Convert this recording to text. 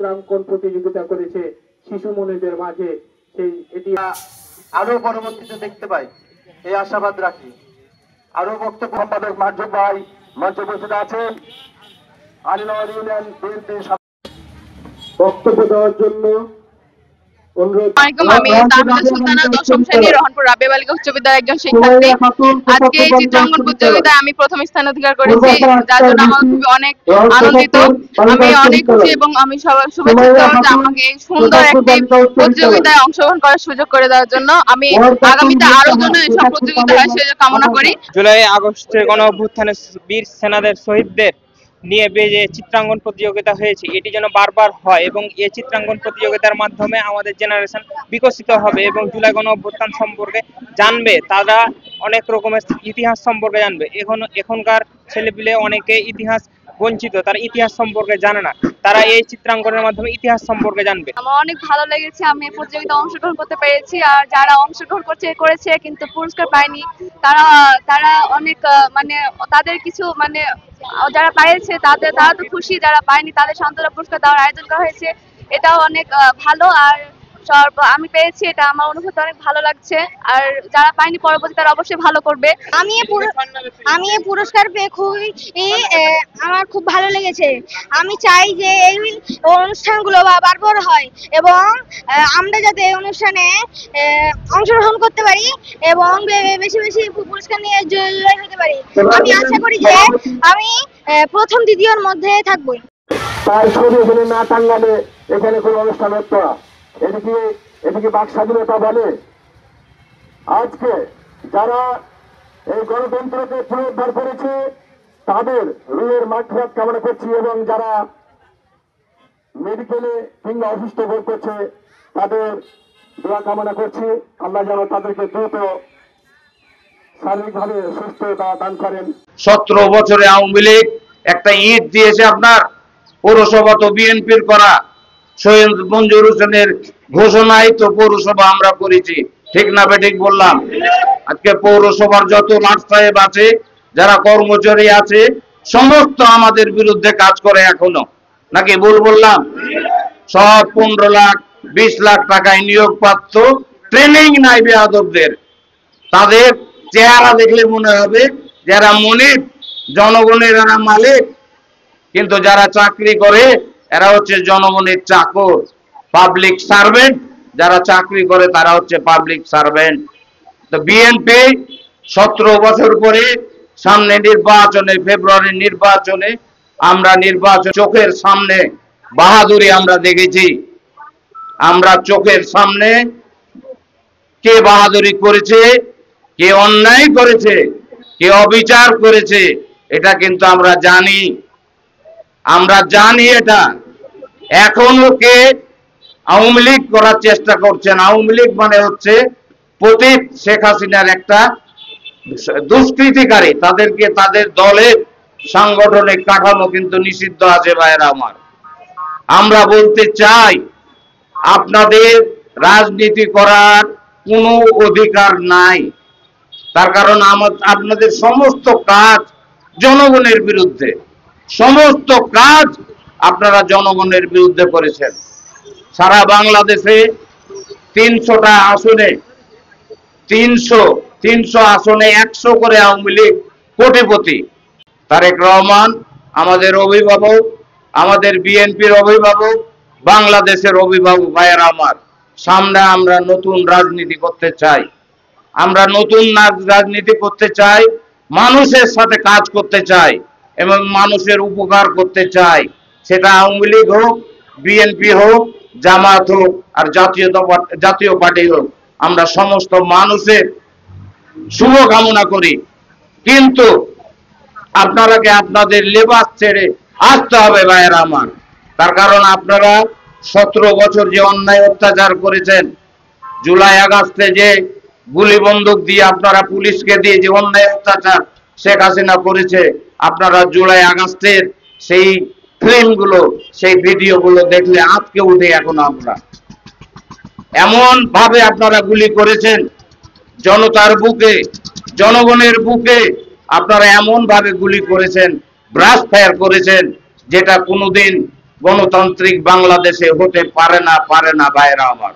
চিত্রাঙ্কন প্রতিযোগিতা করেছে শিশু মনিদের মাঝে, সেই এটি আরো পরবর্তীতে দেখতে পাই এই আশাবাদ রাখি। আরো বক্তব্য সম্পাদক মার্জুক ভাই মঞ্চে উপস্থিত আছেন। আলীনগর ইউনিয়ন বিএনপির বক্তব্য দেওয়ার জন্য আমি তাহমিদুল সুলতানা, দশম শ্রেণী, রহনপুর রাবেয়া বালিকা উচ্চ বিদ্যালয়ের একজন শিক্ষার্থী। আজকে এই চিত্রাঙ্কন প্রতিযোগিতায় আমি প্রথম স্থান অধিকার করেছি, যার জন্য আমার খুবই অনেক আনন্দিত। আমি অনেক খুশি এবং আমি শুভেচ্ছা যে আমাকে এই সুন্দর একটি প্রতিযোগিতায় অংশগ্রহণ করার সুযোগ করে দেওয়ার জন্য। আমি আগামীতে আরো যেন এসব প্রতিযোগিতা হয় সে কামনা করি। জুলাই আগস্টের গণ অভ্যুত্থানে বীর সেনাদের শহীদদের নিয়ে যে চিত্রাঙ্কন প্রতিযোগিতা হয়েছে এটি যেন বারবার হয় এবং এই চিত্রাঙ্কন প্রতিযোগিতার মাধ্যমে আমাদের জেনারেশন বিকশিত হবে এবং জুলাই গণ অভ্যুত্থান সম্পর্কে জানবে, তারা অনেক রকমের ইতিহাস সম্পর্কে জানবে। এখনকার ছেলেপিলে অনেকে ইতিহাস বঞ্চিত, তারা ইতিহাস সম্পর্কে জানে না, তারা এই চিত্রাঙ্কনের মাধ্যমে ইতিহাস সম্পর্কে জানবে। আমার অনেক ভালো লেগেছে, আমি এই প্রতিযোগিতায় অংশগ্রহণ করতে পেরেছি। আর যারা অংশগ্রহণ করেছে কিন্তু পুরস্কার পায়নি, তারা অনেক মানে তাদের কিছু মানে যারা পেয়েছে তারা তো খুশি, যারা পায়নি তাদের সান্ত্বনা পুরস্কার দেওয়ার আয়োজন করা হয়েছে, এটাও অনেক ভালো। আর আমি পেয়েছি, এটা আমার অনুভূতি অনেক ভালো লাগছে। আর যারা পায়নি পরবর্তী তারা অবশ্যই ভালো করবে। আমি এই পুরস্কার পেয়ে খুবই আমার খুব ভালো লেগেছে। আমি চাই যে এই অনুষ্ঠানগুলো বারবার হয় এবং আমরা যাতে এই অনুষ্ঠানে অংশগ্রহণ করতে পারি এবং বেশি বেশি পুরস্কার নিয়ে জয়ী হতে পারি। আমি আশা করি যে আমি প্রথম দ্বিতীয়র মধ্যে থাকবো। তার ছবি এখানে না টাঙ্গালে এখানে কোনো অনুষ্ঠান হতো না। এদিকে বাক স্বাধীনতা বলে। আজকে যারা এই গণতন্ত্রকে পুনরুদ্ধার করেছে তাদের রুহের মাগফিরাত কামনা করছি এবং যারা মেডিকেলে কিংবা অসুস্থ বোধ করছে তাদের দোয়া কামনা করছি। আল্লাহ যেন তাদেরকে দ্রুত শারীরিকভাবে সুস্থতা দান করেন। 17 বছরে আওয়ামী লীগ একটা ইট দিয়েছে আপনার পৌরসভা তো বিএনপির করা, সৈয়দ মঞ্জুর হোসেনের ঘোষণায় তো পৌরসভা আমরা করেছি, ঠিক না বেঠিক বললাম? আজকে পৌরসভার যত লাট সাহেব আছে, যারা কর্মচারী আছে, সমস্ত আমাদের বিরুদ্ধে কাজ করে এখনো, নাকি ভুল বললাম? সব 15 লাখ 20 লাখ টাকায় নিয়োগ প্রাপ্ত, ট্রেনিং নাই বেয়াদবদের। তাদের চেহারা দেখলে মনে হবে যারা মনিব, জনগণের এরা মালিক, কিন্তু যারা চাকরি করে এরা হচ্ছে জনগণের চাকর, পাবলিক সার্ভেন্ট। যারা চাকরি করে তারা হচ্ছে পাবলিক সার্ভেন্ট। তো বিএনপি 17 বছর পরে সামনে নির্বাচনে, ফেব্রুয়ারির নির্বাচনে আমরা চোখের সামনে বাহাদুরি আমরা দেখেছি। আমরা চোখের সামনে কে বাহাদুরি করেছে, কে অন্যায় করেছে, কে অবিচার করেছে, এটা কিন্তু আমরা জানি। এটা এখনো কে আওয়ামী লীগ করার চেষ্টা করছেন। আওয়ামী লীগ মানে হচ্ছে পতিত শেখ হাসিনার একটা দুষ্কৃতিকারী। তাদেরকে তাদের দলের সাংগঠনিক কাঠামো কিন্তু নিষিদ্ধ আছে ভাইয়েরা আমার। আমরা বলতে চাই আপনাদের রাজনীতি করার কোনো অধিকার নাই, তার কারণ আপনাদের সমস্ত কাজ জনগণের বিরুদ্ধে, সমস্ত কাজ আপনারা জনগণের বিরুদ্ধে করেছেন। সারা বাংলাদেশে 300টা আসনে 300 আসনে 100 করে আওয়ামী লীগ কোটিপতি। তারেক রহমান আমাদের অভিভাবক, আমাদের বিএনপির অভিভাবক, বাংলাদেশের অভিভাবক। ভাইয়েরা আমার, সামনে আমরা নতুন রাজনীতি করতে চাই। আমরা নতুন রাজনীতি করতে চাই, মানুষের সাথে কাজ করতে চাই এবং মানুষের উপকার করতে চাই। সেটা আওয়ামী লীগ হোক, বিএনপি হোক, জামাত হোক আর জাতীয় পার্টি হোক, আমরা সমস্ত মানুষের শুভ কামনা করি। কিন্তু আপনারাকে আপনাদের লেবাস ছেড়ে আসতে হবে ভাইয়েরা আমার। তার কারণ আপনারা 17 বছর যে অন্যায় অত্যাচার করেছেন, জুলাই আগস্টে যে গুলি বন্দুক দিয়ে আপনারা পুলিশকে দিয়ে যে অন্যায় অত্যাচার শেখ হাসিনা করেছে, আপনারা জুলাই আগস্টের সেই ফিল্মগুলো, সেই ভিডিওগুলো দেখলে আজকে উঠে এখন আমরা এমন ভাবে আপনারা গুলি করেছেন জনতার বুকে, জনগণের বুকে আপনারা এমন ভাবে গুলি করেছেন, ব্রাশ ফায়ার করেছেন, যেটা কোনোদিন গণতান্ত্রিক বাংলাদেশে হতে পারে না ভাইরা আমার।